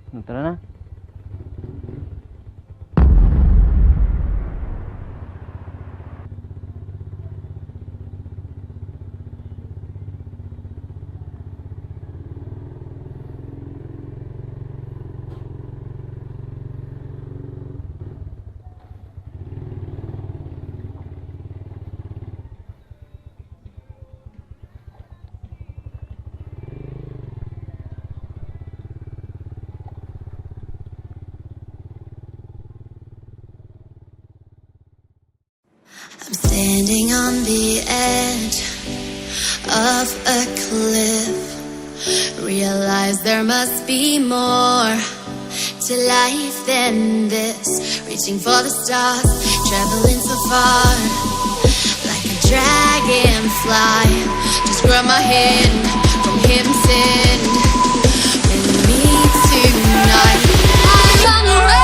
Tara na. I'm standing on the edge of a cliff. Realize there must be more to life than this. Reaching for the stars, traveling so far, like a dragonfly. Just grab my hand from heaven's send. With me tonight, I run away.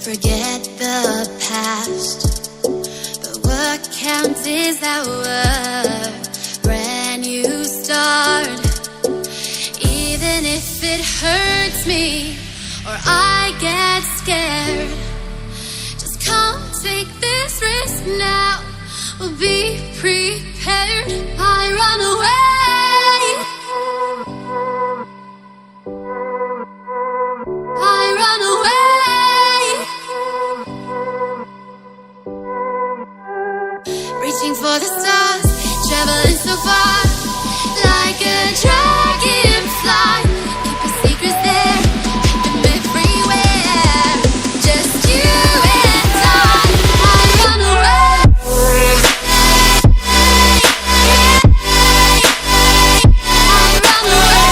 Forget the past, but what counts is our brand new start. Even if it hurts me or I get scared, just come take this risk now. We'll be prepared. I run away. I run away. Reaching for the stars, traveling so far, like a dragonfly. Keep your secrets there, keep them everywhere. Just you and I run away. I run away.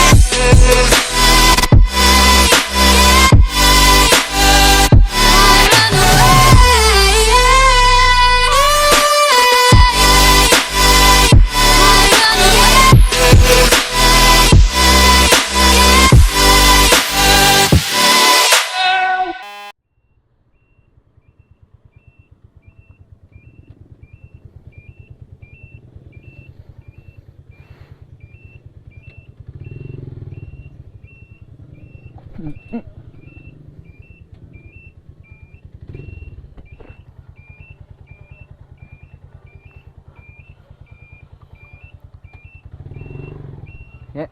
Yeah.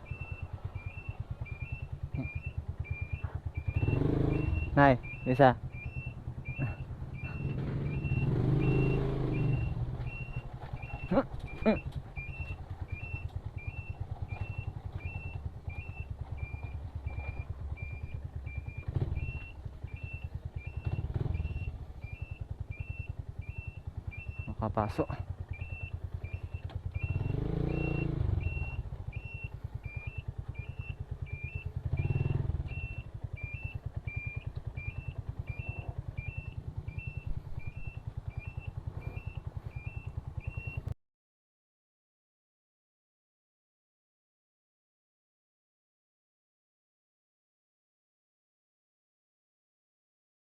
Này, bisa. Makapasok.